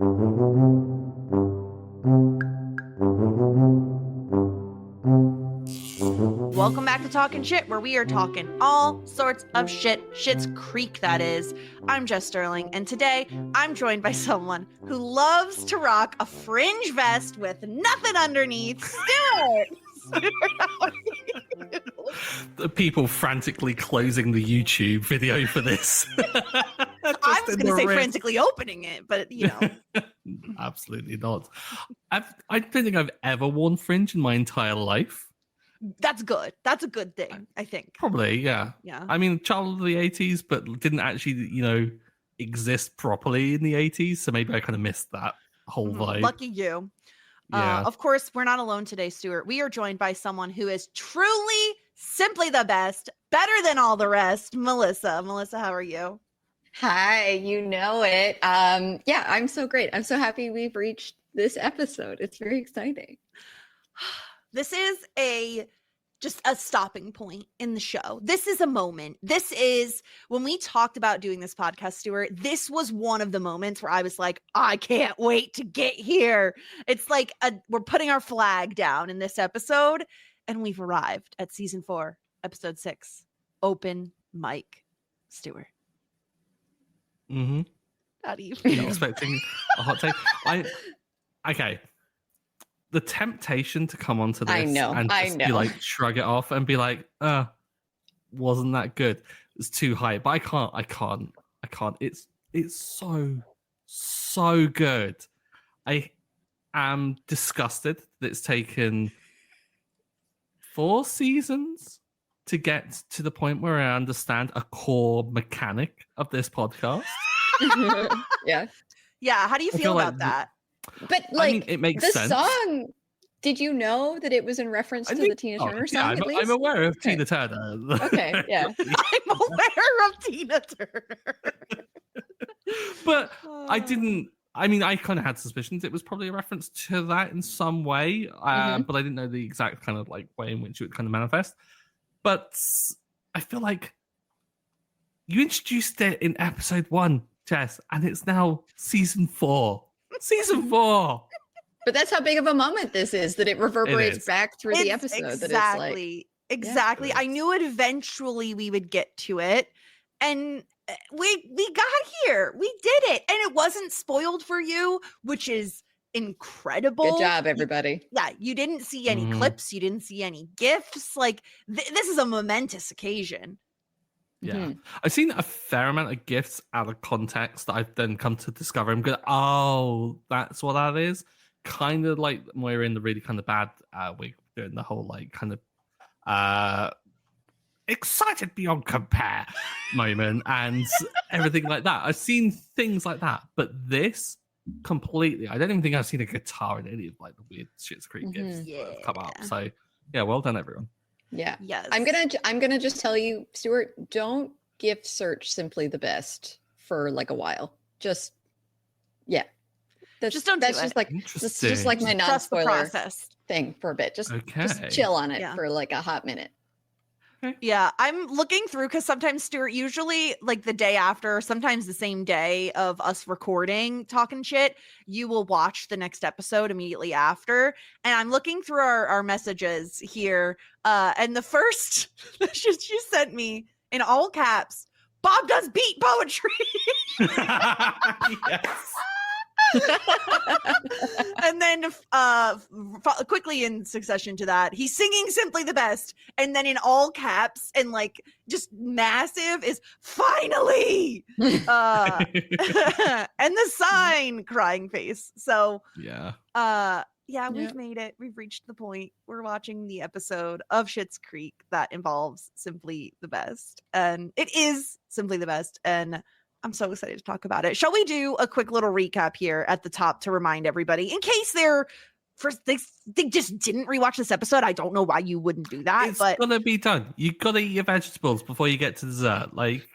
Welcome back to Talking Shit, where we are talking all sorts of shit. Schitt's Creek, that is. I'm Jess Sterling, and today I'm joined by someone who loves to rock a fringe vest with nothing underneath. Stuart! The people frantically closing the YouTube video for this. I was going to say frantically opening it, but you know. Absolutely not. I don't think I've ever worn fringe in my entire life. That's good. That's a good thing, I think. Probably, yeah. Yeah. I mean, child of the 80s, but didn't actually, exist properly in the 80s. So maybe I kind of missed that whole vibe. Lucky you. Yeah. Of course, we're not alone today, Stuart. We are joined by someone who is truly, simply the best, better than all the rest, Melissa. Melissa, how are you? Hi, you know it. Yeah, I'm so great. I'm so happy we've reached this episode. It's very exciting. This is just a stopping point in the show. This is a moment. This is when we talked about doing this podcast, Stuart. This was one of the moments where I was like, I can't wait to get here. It's like we're putting our flag down in this episode, and we've arrived at season 4, episode 6, open mic. Stuart. Mm-hmm. How do you feel? Expecting a hot take. Okay. The temptation to come onto this and just be like, shrug it off and be like, wasn't that good? It's too high. But I can't. It's so good. I am disgusted that it's taken 4 seasons to get to the point where I understand a core mechanic of this podcast. Yeah. Yeah. How do you feel about that? But it makes sense. Song, did you know that it was in reference to the Tina Turner song? Yeah, I'm aware of Tina Turner. Okay, yeah. I'm aware of Tina Turner. But I didn't. I mean, I kind of had suspicions it was probably a reference to that in some way, but I didn't know the exact kind of like way in which it would kind of manifest. But I feel like you introduced it in episode 1, Jess, and it's now season 4. Season 4. But that's how big of a moment this is, that it reverberates back through the episode. Exactly. I knew it eventually we would get to it, and we got here. We did it, and it wasn't spoiled for you, which is incredible. Good job, everybody. You didn't see any clips. You didn't see any gifs. Like this is a momentous occasion. Yeah. I've seen a fair amount of gifts out of context that I've then come to discover. I'm going, oh, that's what that is. Kind of like Moira in the really kind of bad wig, doing the whole like kind of excited beyond compare moment and everything like that. I've seen things like that, but this completely, I don't even think I've seen a guitar in any of like the weird Schitt's Creek gifts that have come up. So yeah, well done everyone. Yeah. Yes. I'm gonna just tell you, Stuart, don't gift search Simply the Best for like a while. Just just don't. That's just like my non-spoiler thing for a bit. Just chill on it for like a hot minute. Yeah, I'm looking through because sometimes, Stuart, usually like the day after, sometimes the same day of us recording Talking Shit, you will watch the next episode immediately after. And I'm looking through our messages here. And the first she sent me in all caps, Bob does beat poetry. Yes. And then quickly in succession to that, he's singing Simply the Best, and then in all caps and like just massive is finally and the sign crying face. So we've made it. We've reached the point. We're watching the episode of Schitt's Creek that involves Simply the Best, and it is Simply the Best, and I'm so excited to talk about it. Shall we do a quick little recap here at the top to remind everybody, in case they just didn't rewatch this episode? I don't know why you wouldn't do that. It's but gonna be done. You gotta eat your vegetables before you get to dessert. Like,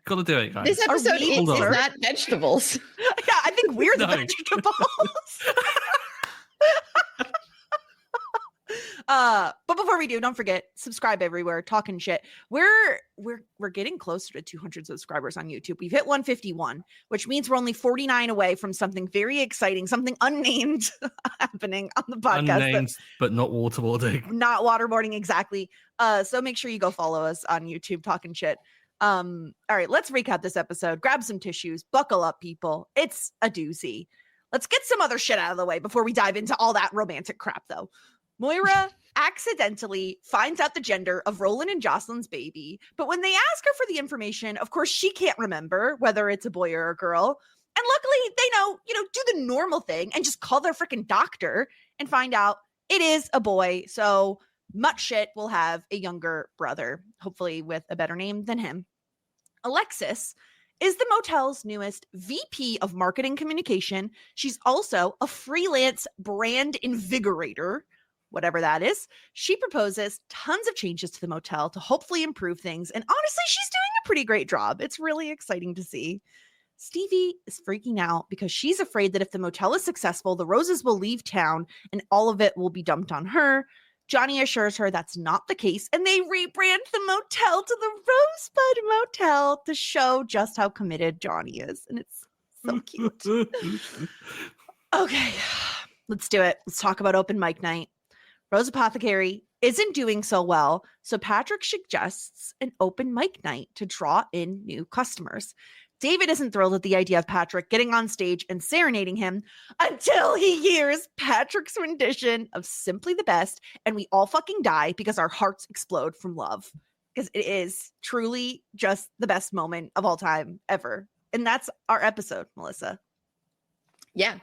gotta do it, guys. This episode is not vegetables. Yeah, I think we're the vegetables. But before before we do, don't forget, subscribe everywhere, talking shit. We're getting closer to 200 subscribers on YouTube. We've hit 151, which means we're only 49 away from something very exciting, something unnamed happening on the podcast. Unnamed, but not waterboarding. Not waterboarding, exactly. So make sure you go follow us on YouTube, talking shit. All right, let's recap this episode. Grab some tissues, buckle up, people. It's a doozy. Let's get some other shit out of the way before we dive into all that romantic crap, though. Moira accidentally finds out the gender of Roland and Jocelyn's baby, but when they ask her for the information, of course, she can't remember whether it's a boy or a girl. And luckily, they know, do the normal thing and just call their freaking doctor and find out it is a boy. So much shit will have a younger brother, hopefully with a better name than him. Alexis is the motel's newest VP of marketing communication. She's also a freelance brand invigorator, whatever that is. She proposes tons of changes to the motel to hopefully improve things. And honestly, she's doing a pretty great job. It's really exciting to see. Stevie is freaking out because she's afraid that if the motel is successful, the Roses will leave town and all of it will be dumped on her. Johnny assures her that's not the case, and they rebrand the motel to the Rosebud Motel to show just how committed Johnny is. And it's so cute. Okay, let's do it. Let's talk about open mic night. Rose Apothecary isn't doing so well, so Patrick suggests an open mic night to draw in new customers. David isn't thrilled at the idea of Patrick getting on stage and serenading him until he hears Patrick's rendition of Simply the Best, and we all fucking die because our hearts explode from love. Because it is truly just the best moment of all time ever. And that's our episode, Melissa. Yeah.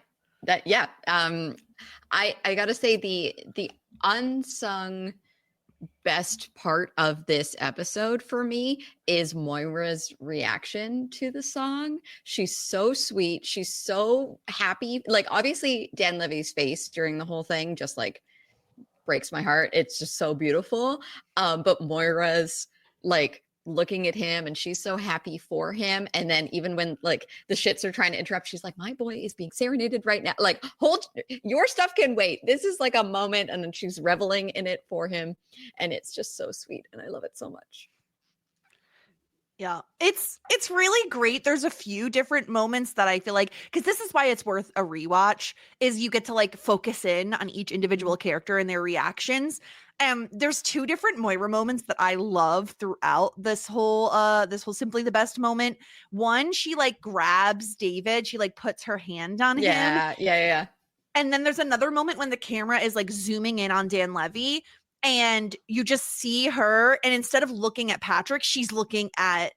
I gotta say the unsung best part of this episode for me is Moira's reaction to the song. She's so sweet. She's so happy. Like, obviously Dan Levy's face during the whole thing just like breaks my heart. It's just so beautiful. But Moira's like looking at him and she's so happy for him. And then even when like the Schitts are trying to interrupt, she's like, my boy is being serenaded right now. Like, hold, your stuff can wait. This is like a moment. And then she's reveling in it for him. And it's just so sweet. And I love it so much. Yeah, it's really great. There's a few different moments that I feel like, because this is why it's worth a rewatch, is you get to like focus in on each individual character and their reactions. There's two different Moira moments that I love throughout this whole Simply the Best moment. One, she like grabs David, she like puts her hand on him. Yeah. And then there's another moment when the camera is like zooming in on Dan Levy and you just see her, and instead of looking at Patrick, she's looking at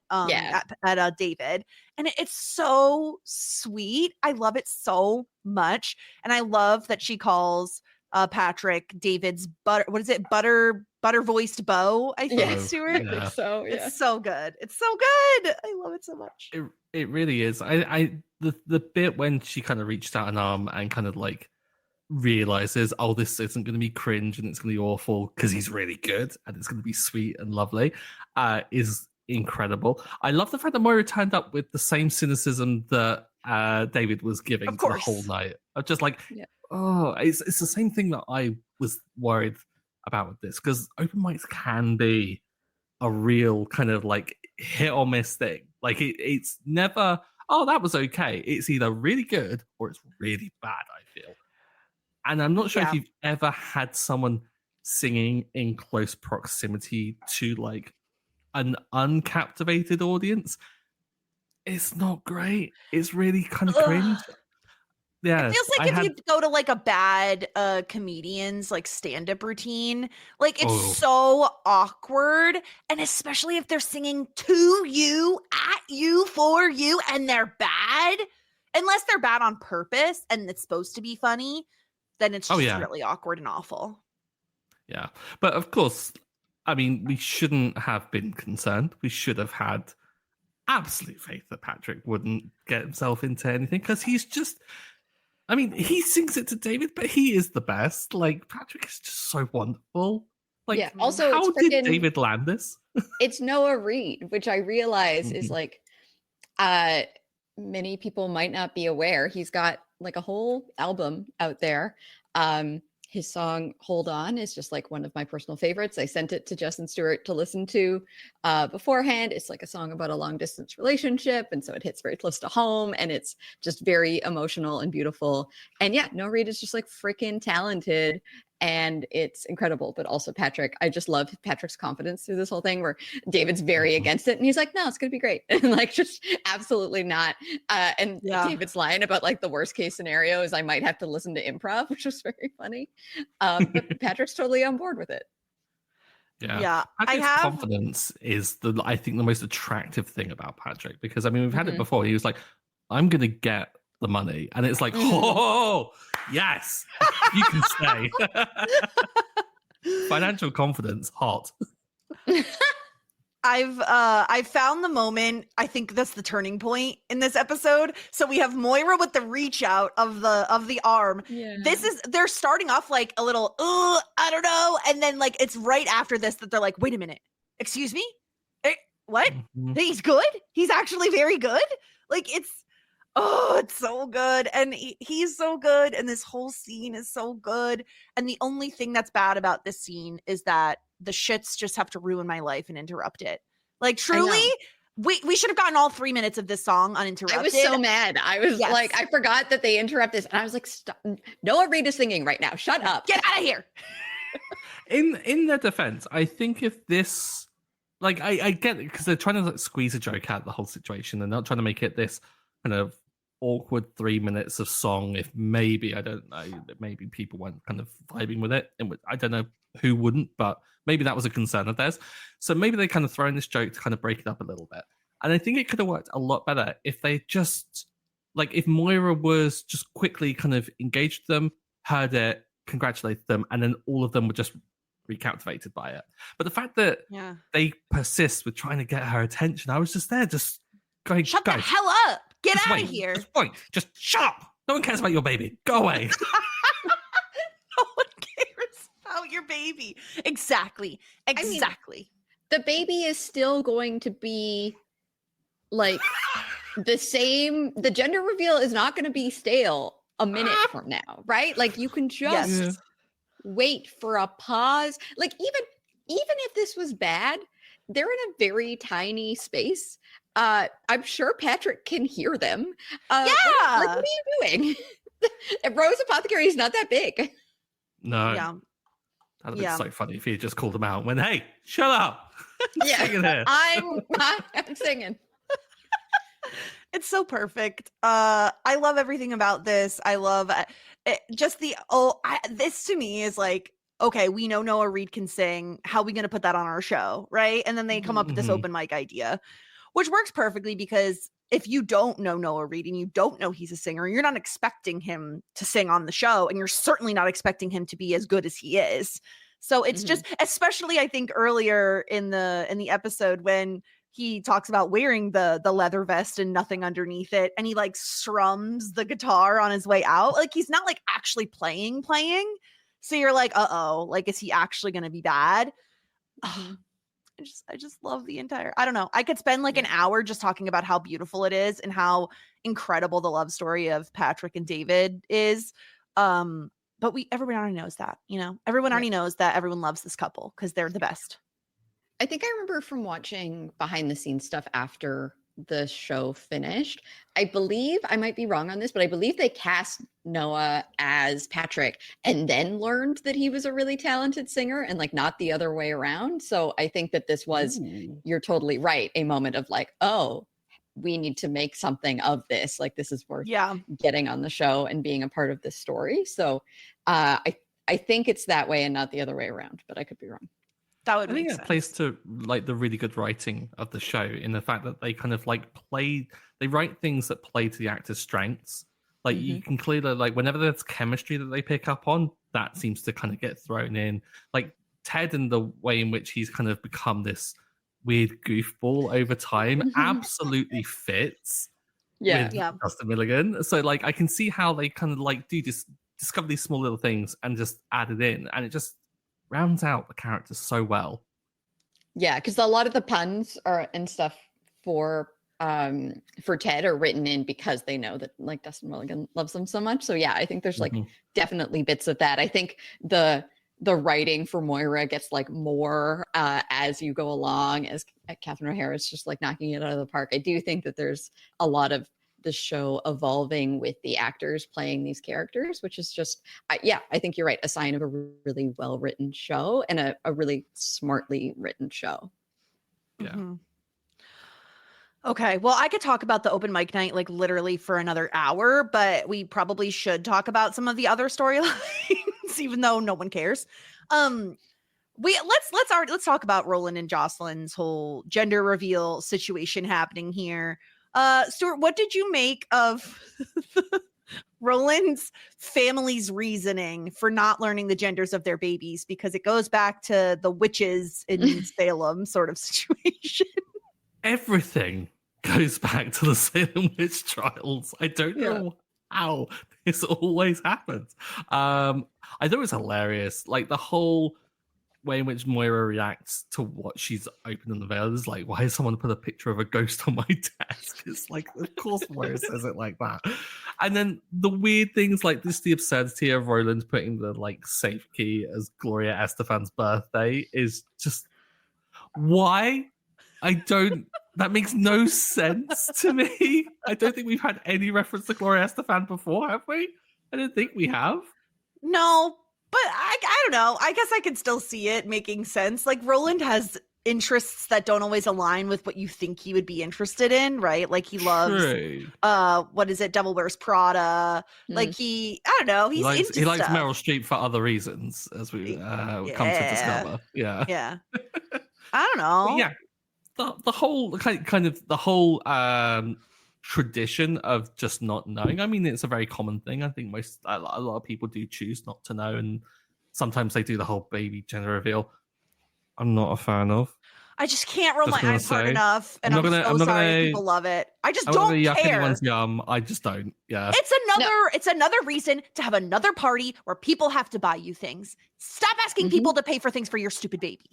David. And it's so sweet. I love it so much. And I love that she calls Patrick David's butter voiced beau, I think, Stuart. Yeah. So yeah. It's so good. It's so good. I love it so much. It really is. The bit when she kind of reached out an arm and kind of like realizes, oh, this isn't going to be cringe and it's going to be awful because he's really good and it's going to be sweet and lovely, is incredible. I love the fact that Moira turned up with the same cynicism that David was giving to the whole night. I'm just like, it's the same thing that I was worried about with this, because open mics can be a real kind of like hit or miss thing. Like it's never, oh, that was okay. It's either really good or it's really bad, I feel. And I'm not sure if you've ever had someone singing in close proximity to like an uncaptivated audience. It's not great. It's really kind of cringe. Yeah, it feels like if you go to like a bad comedian's like stand-up routine, like it's so awkward, and especially if they're singing to you, at you, for you, and they're bad, unless they're bad on purpose and it's supposed to be funny, then it's just really awkward and awful. Yeah, but of course, I mean, we shouldn't have been concerned. We should have had absolute faith that Patrick wouldn't get himself into anything, because he's just, I mean, he sings it to David, but he is the best. Like, Patrick is just so wonderful. Like, yeah. Also, how did David land this? It's Noah Reid, which I realize is like, many people might not be aware. He's got like a whole album out there. his song Hold On is just like one of my personal favorites. I sent it to Justin Stewart to listen to beforehand. It's like a song about a long distance relationship. And so it hits very close to home and it's just very emotional and beautiful. And yeah, No Reed is just like freaking talented. And it's incredible, but also Patrick. I just love Patrick's confidence through this whole thing where David's very against it. And he's like, no, it's going to be great. And like, just absolutely not. And David's line about like the worst case scenario is I might have to listen to improv, which was very funny. But Patrick's totally on board with it. Yeah. Patrick's confidence is I think the most attractive thing about Patrick, because I mean, we've had it before. He was like, I'm going to get the money. And it's like, oh, yes, you can stay. Financial confidence, hot. I've found the moment. I think that's the turning point in this episode. So we have Moira with the reach out of the arm. Yeah. They're starting off like a little, I don't know, and then like it's right after this that they're like, wait a minute, excuse me, what? He's good. He's actually very good. Like it's so good. And he's so good. And this whole scene is so good. And the only thing that's bad about this scene is that the Schitts just have to ruin my life and interrupt it. Like truly, we should have gotten all 3 minutes of this song uninterrupted. I was so mad. I was like, I forgot that they interrupt this. And I was like, stop. Noah Reed is singing right now. Shut up. Get out of here. In their defense, I think if this, like, I get it because they're trying to like, squeeze a joke out of the whole situation. They're not trying to make it this kind of awkward 3 minutes of song. If maybe, I don't know, maybe people weren't kind of vibing with it. And I don't know who wouldn't, but maybe that was a concern of theirs. So maybe they kind of throw in this joke to kind of break it up a little bit. And I think it could have worked a lot better if they just, like, if Moira was just quickly kind of engaged them, heard it, congratulated them, and then all of them were just recaptivated by it. But the fact that they persist with trying to get her attention, I was just there, just going, shut the hell up. Get out of here. Just shut up. No one cares about your baby. Go away. No one cares about your baby. Exactly. I mean, the baby is still going to be like the same. The gender reveal is not going to be stale a minute from now, right? Like you can just wait for a pause. Like even if this was bad, they're in a very tiny space. I'm sure Patrick can hear them. Like, what are you doing? Rose Apothecary is not that big. No. Yeah. That'd be so funny if he just called them out and went, hey, shut up. I'm singing. It's so perfect. I love everything about this. I love just this to me is like, okay, we know Noah Reed can sing. How are we going to put that on our show? Right. And then they come up with this open mic idea, which works perfectly because if you don't know Noah Reed and you don't know he's a singer, you're not expecting him to sing on the show. And you're certainly not expecting him to be as good as he is. So it's just, especially I think earlier in the episode when he talks about wearing the leather vest and nothing underneath it. And he like strums the guitar on his way out. Like he's not like actually playing. So you're like, like, is he actually going to be bad? I just love the entire, I don't know. I could spend like an hour just talking about how beautiful it is and how incredible the love story of Patrick and David is. But everyone already knows that, you know, everyone already knows that everyone loves this couple because they're the best. I think I remember from watching behind the scenes stuff after the show finished. I believe, I might be wrong on this, but I believe they cast Noah as Patrick and then learned that he was a really talented singer and like not the other way around. So I think that this was, you're totally right, a moment of like, oh, we need to make something of this. Like this is worth getting on the show and being a part of this story. So I think it's that way and not the other way around, but I could be wrong. That would I think it plays to like the really good writing of the show in the fact that they kind of like they write things that play to the actors' strengths. Like you can clearly like whenever there's chemistry that they pick up on, that seems to kind of get thrown in. Like Ted and the way in which he's kind of become this weird goofball over time absolutely fits. With Justin Milligan. So like I can see how they kind of like do just discover these small little things and just add it in, and it just rounds out the characters so well. Yeah, because a lot of the puns are and stuff for for Ted are written in because they know that like Dustin Mulligan loves them so much. So yeah, I think there's like definitely bits of that. I think the writing for Moira gets like more as you go along, as Catherine O'Hara is just like knocking it out of the park. I do think that there's a lot of the show evolving with the actors playing these characters, which is just, I think you're right, a sign of a really well-written show and a really smartly written show. Yeah. Mm-hmm. Okay, well, I could talk about the open mic night like literally for another hour, but we probably should talk about some of the other storylines, even though no one cares. Let's talk about Roland and Jocelyn's whole gender reveal situation happening here. Stuart, what did you make of Roland's family's reasoning for not learning the genders of their babies? Because it goes back to the witches in Salem sort of situation. Everything goes back to the Salem witch trials. I don't know how this always happens. I thought it was hilarious. Like the whole way in which Moira reacts to what she's opened in the veil is like, why has someone put a picture of a ghost on my desk? It's like, of course Moira says it like that. And then the weird things like this, the absurdity of Roland putting the like safe key as Gloria Estefan's birthday is just, why? That makes no sense to me. I don't think we've had any reference to Gloria Estefan before, have we? I don't think we have. No, but I don't know. I guess I could still see it making sense. Like Roland has interests that don't always align with what you think he would be interested in, right? Like he loves, what is it? Devil Wears Prada. Like I don't know. He likes Meryl Streep for other reasons, as we come to discover. Yeah. Yeah. I don't know. But yeah. The whole kind of the whole tradition of just not knowing. I mean, it's a very common thing. I think a lot of people do choose not to know, and sometimes they do the whole baby gender reveal. I'm not a fan of. I just can't roll my eyes hard enough, and I'm so sorry people love it. I just don't care. Anyone's yum. I just don't. Yeah, it's another reason to have another party where people have to buy you things. Stop asking people to pay for things for your stupid baby.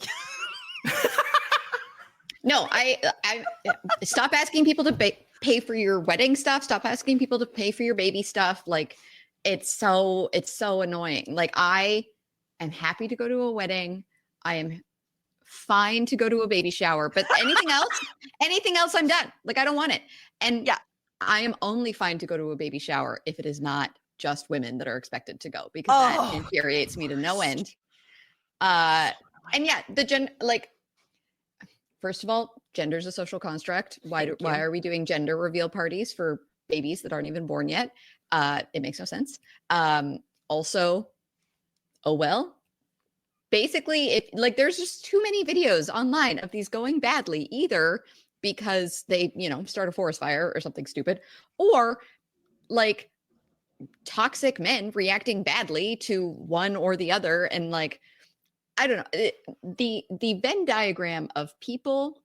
No, I stop asking people to pay for your wedding stuff. Stop asking people to pay for your baby stuff. Like it's so annoying. Like I am happy to go to a wedding. I am fine to go to a baby shower, but anything else, I'm done. Like I don't want it. And yeah, I am only fine to go to a baby shower if it is not just women that are expected to go, because that infuriates me to no end. And yeah, first of all, gender is a social construct. Why are we doing gender reveal parties for babies that aren't even born yet? It makes no sense. Also, basically, there's just too many videos online of these going badly, either because they, start a forest fire or something stupid, or like toxic men reacting badly to one or the other, and like, I don't know, the Venn diagram of people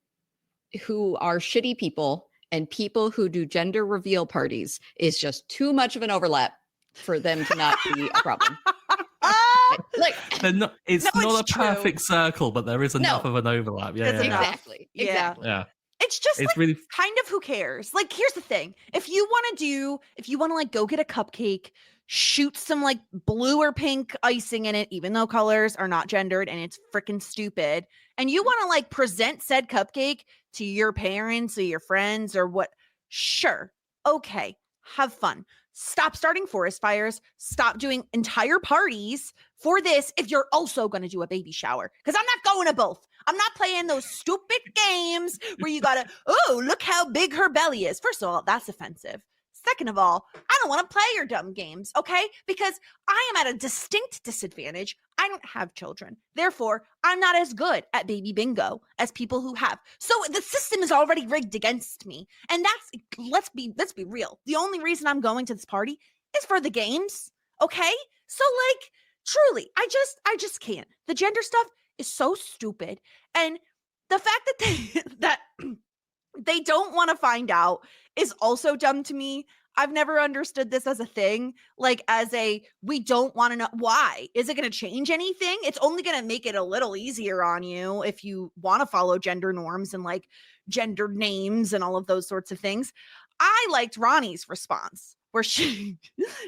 who are shitty people and people who do gender reveal parties is just too much of an overlap for them to not be a problem. It's not a perfect circle, but there is enough of an overlap. Yeah, exactly. Yeah. It's just really kind of who cares. Like, here's the thing: if you want to like go get a cupcake, shoot some like blue or pink icing in it, even though colors are not gendered and it's freaking stupid, and you want to like present said cupcake to your parents or your friends or what, sure, okay, have fun. Stop starting forest fires. Stop doing entire parties for this if you're also going to do a baby shower. Because I'm not going to both. I'm not playing those stupid games where you got to, look how big her belly is. First of all, that's offensive. Second of all, I don't want to play your dumb games, okay? Because I am at a distinct disadvantage. I don't have children. Therefore, I'm not as good at baby bingo as people who have. So the system is already rigged against me. And let's be real. The only reason I'm going to this party is for the games, okay? So like, truly, I just can't. The gender stuff is so stupid. And the fact that they don't want to find out is also dumb to me. I've never understood this as a thing, like we don't want to know. Why? Is it going to change anything? It's only going to make it a little easier on you if you want to follow gender norms and like gendered names and all of those sorts of things. I liked Ronnie's response, where she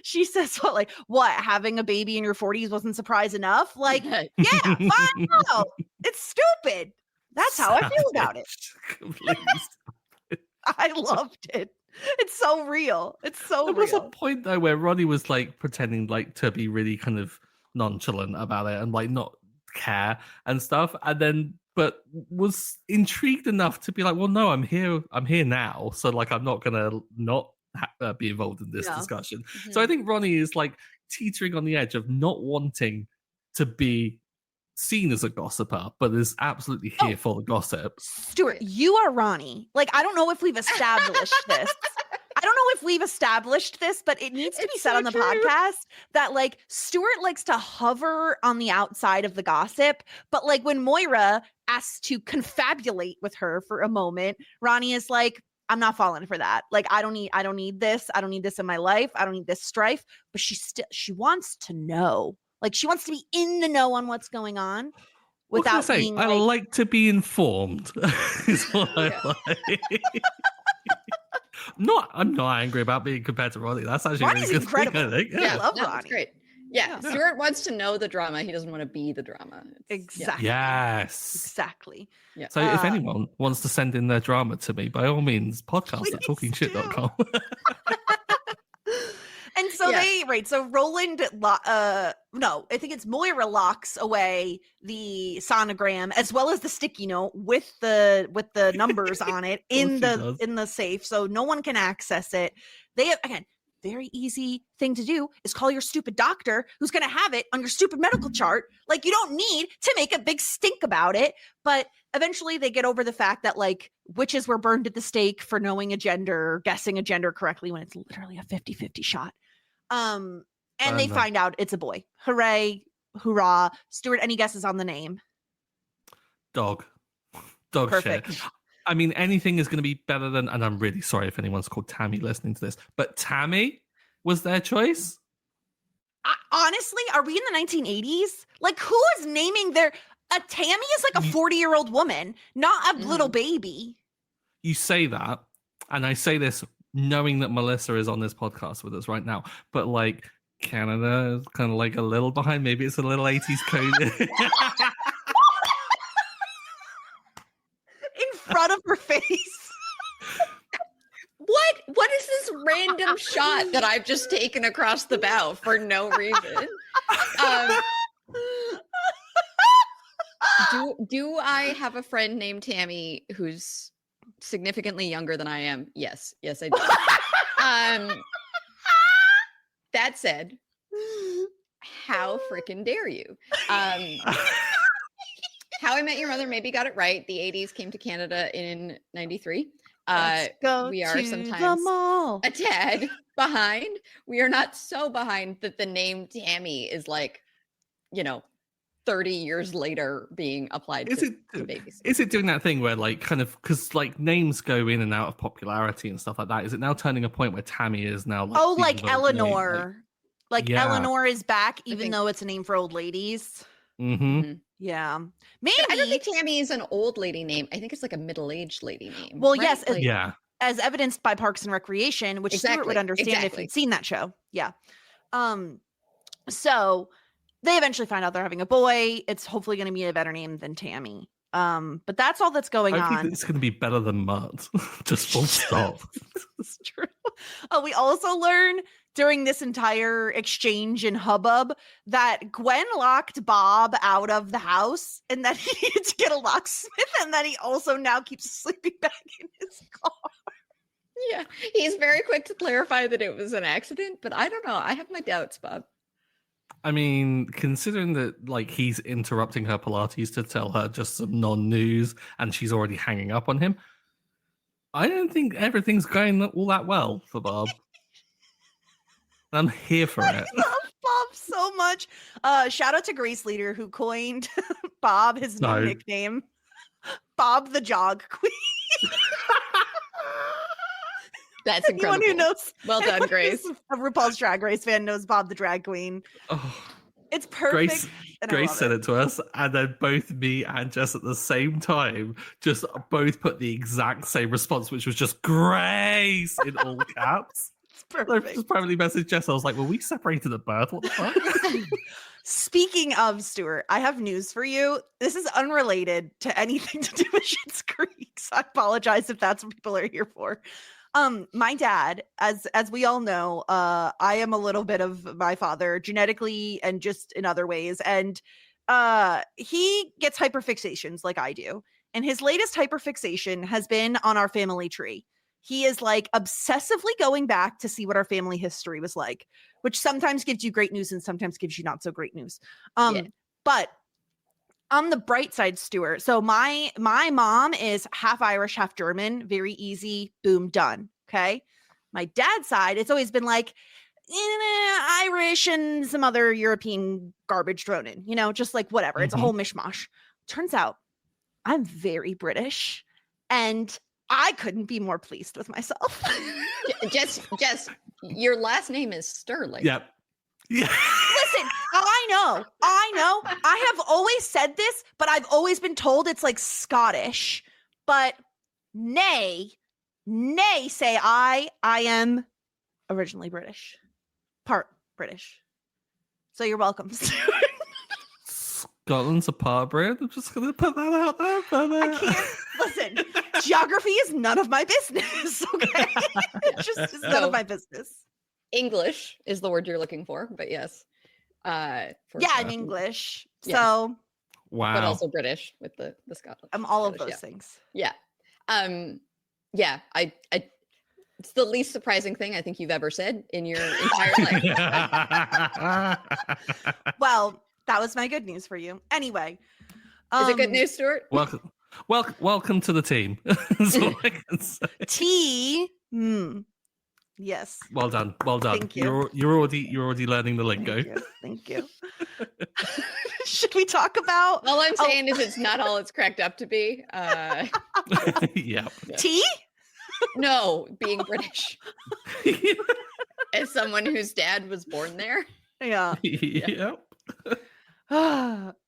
says, what, having a baby in your 40s wasn't surprise enough? Like, yeah, fine out. It's stupid. That's how I feel about it. I loved it. It's so real. It's so real. There was a point though where Ronnie was like pretending like to be really kind of nonchalant about it and like not care and stuff, and then but was intrigued enough to be like, well, no, I'm here now, so like I'm not gonna not be involved in this discussion. Mm-hmm. So I think Ronnie is like teetering on the edge of not wanting to be seen as a gossiper, but is absolutely here for the gossip. Stuart, you are Ronnie. Like, I don't know if we've established this. But it needs to be said on the podcast that like Stuart likes to hover on the outside of the gossip, but like when Moira asks to confabulate with her for a moment, Ronnie is like, I'm not falling for that. Like, I don't need this. I don't need this in my life. I don't need this strife. But she wants to know. Like, she wants to be in the know on what's going on without being I like to be informed. Is what I like. I'm not angry about being compared to Ronnie. That's actually Ronnie's really good incredible. Thing, I think. Yeah, I love Ronnie. That's great. Yeah, Stuart wants to know the drama. He doesn't want to be the drama. Exactly. Yes. Exactly. Yeah. So if anyone wants to send in their drama to me, by all means, podcast@talkingshit.com. And so so Roland, I think it's Moira locks away the sonogram as well as the sticky note with the numbers on it in the safe, so no one can access it. They have, again, very easy thing to do is call your stupid doctor who's going to have it on your stupid medical chart. Like, you don't need to make a big stink about it. But eventually they get over the fact that like witches were burned at the stake for knowing a gender or guessing a gender correctly when it's literally a 50-50 shot. And they find out it's a boy. Hooray. Hoorah. Stuart, any guesses on the name? Dog Perfect. Shit. I mean, anything is going to be better than, and I'm really sorry if anyone's called Tammy listening to this, but Tammy was their choice. Honestly, are we in the 1980s? Like, who is naming a Tammy is like a 40-year-old woman, not a little baby. You say that, and I say this knowing that Melissa is on this podcast with us right now, but like Canada is kind of like a little behind. Maybe it's a little 80s code. In front of her face. What is this random shot that I've just taken across the bow for no reason? Do I have a friend named Tammy who's significantly younger than I am? Yes, I do. That said, how freaking dare you? How I Met Your Mother maybe got it right. The 80s came to Canada in 93. We are sometimes a tad behind. We are not so behind that the name Tammy is like, 30 years later being applied to babies. Is it doing that thing where like kind of, because like names go in and out of popularity and stuff like that? Is it now turning a point where Tammy is now like Eleanor? Eleanor is back, even though it's a name for old ladies. Mm-hmm. Yeah, maybe. I don't think Tammy is an old lady name. I think it's like a middle-aged lady name. Well, right? yes, as evidenced by Parks and Recreation, which Stuart would understand if he'd seen that show. Yeah. So they eventually find out they're having a boy. It's hopefully going to be a better name than Tammy. But that's all that's going on. I think it's going to be better than Mutt. Just full stop. That's true. We also learn during this entire exchange and hubbub that Gwen locked Bob out of the house and that he needed to get a locksmith, and that he also now keeps sleeping back in his car. Yeah, he's very quick to clarify that it was an accident, but I don't know. I have my doubts, Bob. I mean, considering that like he's interrupting her Pilates to tell her just some non-news and she's already hanging up on him, I don't think everything's going all that well for Bob. I'm here for it. I love Bob so much. Shout out to Grace Leader who coined Bob his new nickname, Bob the Jog Queen. That's incredible. Anyone who knows, well done, Grace. A RuPaul's Drag Race fan knows Bob the Drag Queen. Oh. It's perfect. Grace said it to us, and then both me and Jess at the same time just both put the exact same response, which was just Grace in all caps. It's perfect. I just privately messaged Jess. I was like, "Were we separated at birth? What the fuck?" Speaking of Stuart, I have news for you. This is unrelated to anything to do with Schitt's Creek. So I apologize if that's what people are here for. My dad, as we all know, I am a little bit of my father genetically and just in other ways. And he gets hyperfixations like I do. And his latest hyperfixation has been on our family tree. He is like obsessively going back to see what our family history was like, which sometimes gives you great news and sometimes gives you not so great news. But on the bright side, Stuart, so my mom is half Irish, half German. Very easy. Boom, done. Okay. My dad's side, it's always been like Irish and some other European garbage thrown in, you know, just like whatever. It's a whole mishmash. Turns out I'm very British, and I couldn't be more pleased with myself. Jess, your last name is Sterling. Yep. Yeah. Listen, I know. I have always said this, but I've always been told it's like Scottish. But nay, say I am originally British. Part British. So you're welcome. Scotland's a part of Britain. I'm just going to put that out there. But, I can't. Listen, geography is none of my business, okay? It's none of my business. English is the word you're looking for, but yes. I'm English. Yes. So. Wow. But also British with the Scotland. I'm all Scottish, of those things. Yeah. I it's the least surprising thing I think you've ever said in your entire life. Well, that was my good news for you. Anyway. Is it good news, Stuart? Welcome to the team. That's all I can say. T. Yes. Well done. Thank you. You're already learning the lingo. Thank you. Should we talk about? All I'm saying is it's not all it's cracked up to be. Yeah. Tea? No, being British. As someone whose dad was born there. Yeah. Yep.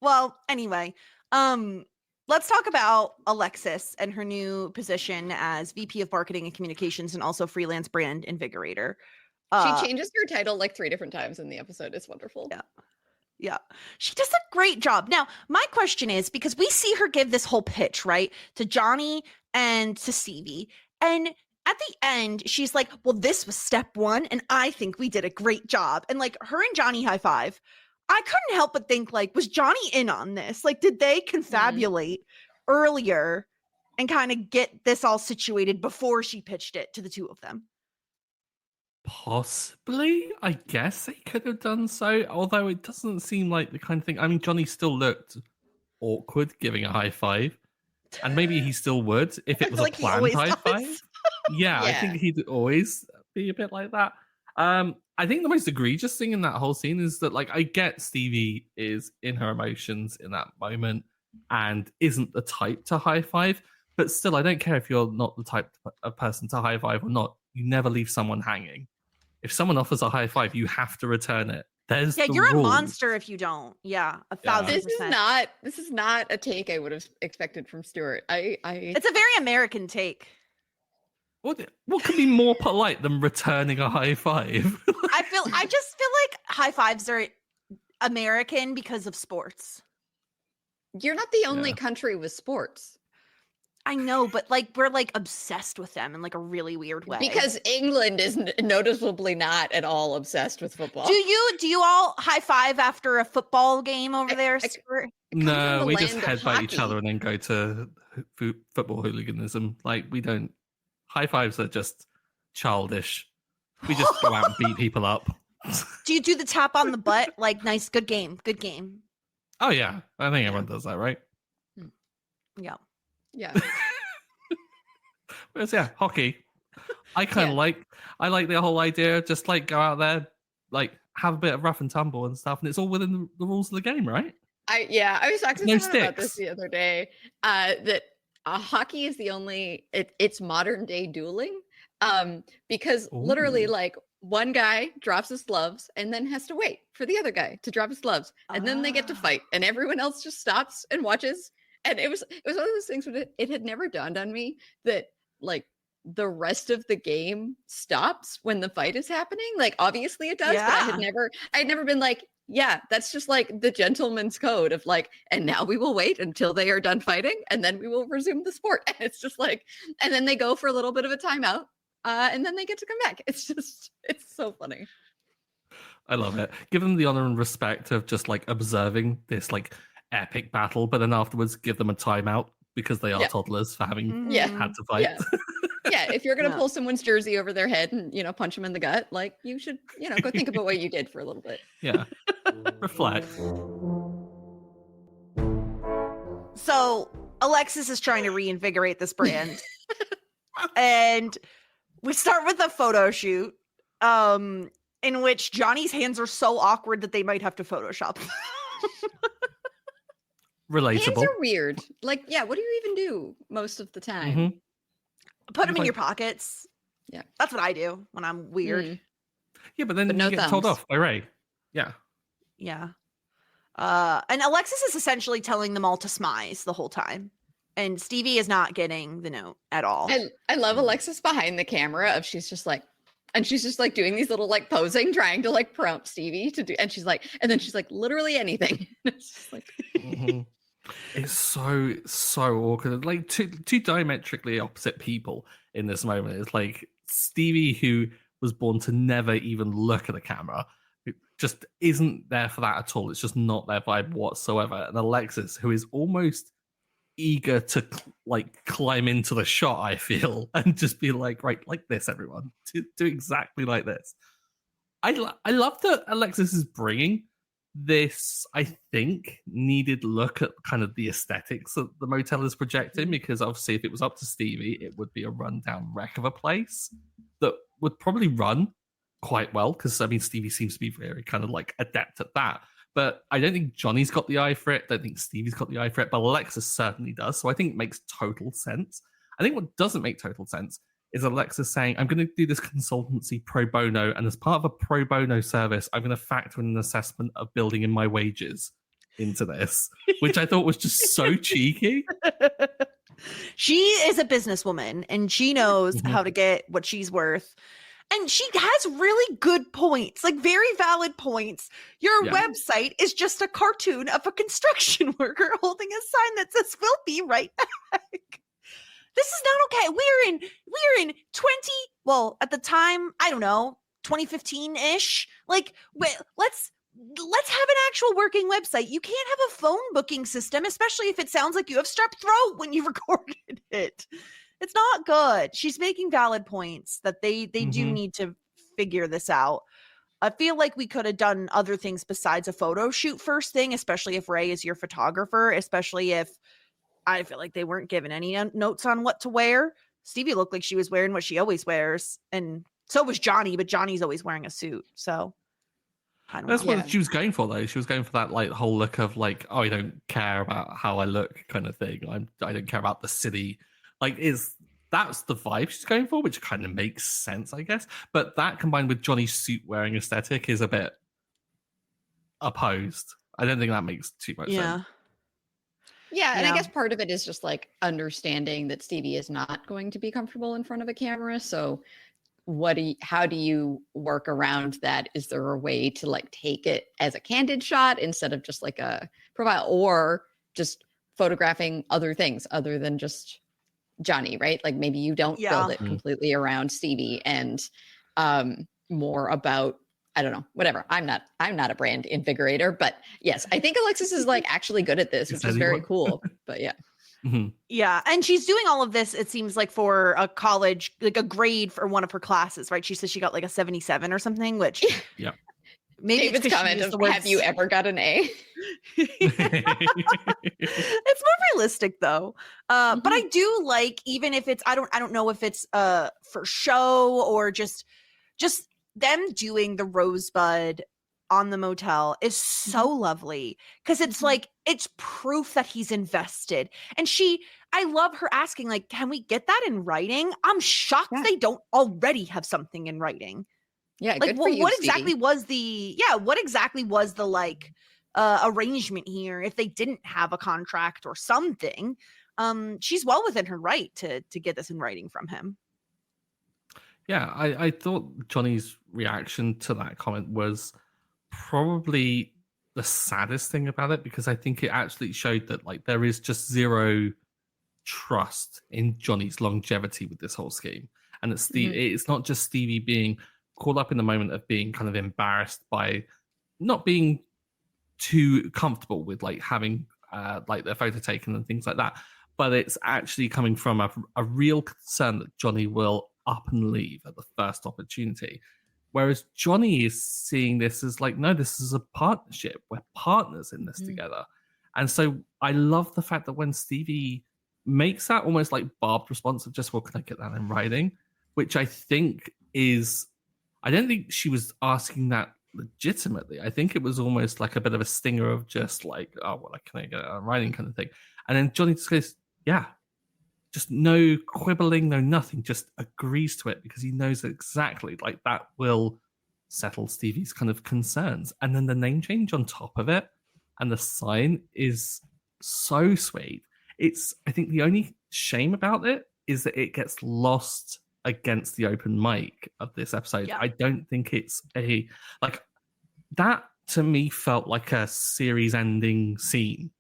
Well, anyway, let's talk about Alexis and her new position as VP of Marketing and Communications and also freelance brand invigorator. She changes her title like 3 different times in the episode. It's wonderful. Yeah. She does a great job. Now, my question is, because we see her give this whole pitch, right, to Johnny and to Stevie. And at the end, she's like, well, this was step 1. And I think we did a great job. And like her and Johnny high five. I couldn't help but think, like, was Johnny in on this? Like, did they confabulate earlier and kind of get this all situated before she pitched it to the two of them? Possibly. I guess they could have done so, although it doesn't seem like the kind of thing. I mean, Johnny still looked awkward giving a high five, and maybe he still would if it was a planned high five. Yeah, I think he'd always be a bit like that. I think the most egregious thing in that whole scene is that, like, I get Stevie is in her emotions in that moment and isn't the type to high five, but still, I don't care if you're not the type of person to high five or not. You never leave someone hanging. If someone offers a high five, you have to return it. There's you're rule. a monster if you don't. 1,000%. This is not a take I would have expected from Stuart. It's a very American take. What could be more polite than returning a high five? I just feel like high fives are American because of sports. You're not the only country with sports. I know, but like we're like obsessed with them in like a really weird way. Because England is noticeably not at all obsessed with football. Do you all high five after a football game over there? No, we just headbutt each other and then go to football hooliganism. Like, we don't. High fives are just childish. We just go out and beat people up. Do you do the tap on the butt? Like, nice, good game. Oh yeah, I think everyone does that, right? Yeah. Whereas hockey, I kind of like the whole idea. Just like go out there, like have a bit of rough and tumble and stuff, and it's all within the rules of the game, right? I was talking to someone about this the other day. That hockey is the only it's modern day dueling, because literally, like, one guy drops his gloves and then has to wait for the other guy to drop his gloves, and then they get to fight, and everyone else just stops and watches. And it was one of those things where it had never dawned on me that like the rest of the game stops when the fight is happening. Like obviously it does, but I'd never been like, yeah, that's just like the gentleman's code of like, and now we will wait until they are done fighting and then we will resume the sport. And it's just like, and then they go for a little bit of a timeout. And then they get to come back. It's so funny. I love it. Give them the honor and respect of just like observing this like epic battle, but then afterwards give them a timeout because they are toddlers for having had to fight. Yeah, if you're gonna pull someone's jersey over their head and punch them in the gut, like you should go think about what you did for a little bit. Yeah, reflect. So Alexis is trying to reinvigorate this brand, and we start with a photo shoot in which Johnny's hands are so awkward that they might have to Photoshop. Relatable. Hands are weird. Like, yeah, what do you even do most of the time? Mm-hmm. Put them in your pockets. Yeah. That's what I do when I'm weird. Yeah, but then you get told off by Ray. Yeah. Yeah. And Alexis is essentially telling them all to smize the whole time. And Stevie is not getting the note at all. I love Alexis behind the camera of she's just like doing these little like posing, trying to like prompt Stevie to do, and she's like literally anything. It's just like it's so awkward. Like two diametrically opposite people in this moment. It's like Stevie, who was born to never even look at the camera, who just isn't there for that at all. It's just not their vibe whatsoever. And Alexis, who is almost eager to like climb into the shot, I feel, and just be like, right, like this, everyone, do exactly like this. I love that Alexis is bringing this, I think, needed look at kind of the aesthetics that the motel is projecting, because obviously if it was up to Stevie, it would be a rundown wreck of a place that would probably run quite well, because I mean Stevie seems to be very kind of like adept at that. But I don't think Johnny's got the eye for it. I don't think Stevie's got the eye for it. But Alexis certainly does. So I think it makes total sense. I think what doesn't make total sense is Alexis saying, I'm going to do this consultancy pro bono. And as part of a pro bono service, I'm going to factor in an assessment of building in my wages into this, which I thought was just so cheeky. She is a businesswoman and she knows how to get what she's worth. And she has really good points, like very valid points. Your website is just a cartoon of a construction worker holding a sign that says, "We'll be right back." This is not okay. We're in at the time, I don't know, 2015-ish. Like, wait, let's have an actual working website. You can't have a phone booking system, especially if it sounds like you have strep throat when you recorded it. It's not good. She's making valid points that they do need to figure this out. I feel like we could have done other things besides a photo shoot first thing, especially if Ray is your photographer, especially if I feel like they weren't given any notes on what to wear. Stevie looked like she was wearing what she always wears. And so was Johnny, but Johnny's always wearing a suit. So that's what she was going for, though. She was going for that like whole look of like, oh, I don't care about how I look kind of thing. I don't care about the city. Like, that's the vibe she's going for, which kind of makes sense, I guess. But that combined with Johnny's suit wearing aesthetic is a bit opposed. I don't think that makes too much sense. Yeah, and I guess part of it is just like understanding that Stevie is not going to be comfortable in front of a camera. So how do you work around that? Is there a way to like take it as a candid shot instead of just like a profile, or just photographing other things other than just Johnny, right? Like maybe you don't build it completely around Stevie and more about, I don't know, whatever. I'm not a brand invigorator, but yes, I think Alexis is like actually good at this, which is very cool. But yeah. Yeah. And she's doing all of this, it seems like, for a college, like a grade for one of her classes, right? She says she got like a 77 or something, which maybe David's comment of have you ever got an A? It's more realistic though. But I do like, even if it's, I don't know if it's for show or just them doing the rosebud on the motel is so lovely, because it's like, it's proof that he's invested. And I love her asking, like, can we get that in writing? I'm shocked they don't already have something in writing. Yeah, like good for you, what Stevie. exactly was the like arrangement here if they didn't have a contract or something? She's well within her right to get this in writing from him. Yeah, I thought Johnny's reaction to that comment was probably the saddest thing about it, because I think it actually showed that like there is just zero trust in Johnny's longevity with this whole scheme. And it's not just Stevie being caught up in the moment of being kind of embarrassed by not being too comfortable with like having like their photo taken and things like that, but it's actually coming from a real concern that Johnny will up and leave at the first opportunity. Whereas Johnny is seeing this as like, no, this is a partnership. We're partners in this together. And so I love the fact that when Stevie makes that almost like barbed response of just, well, can I get that in writing? Which I think is, I don't think she was asking that legitimately. I think it was almost like a bit of a stinger of just like, oh, well, can I get it in writing kind of thing. And then Johnny just goes, yeah, just no quibbling, no nothing, just agrees to it because he knows exactly like that will settle Stevie's kind of concerns. And then the name change on top of it and the sign is so sweet. It's, I think the only shame about it is that it gets lost against the open mic of this episode. Yeah. I don't think it's a, like, that to me felt like a series ending scene.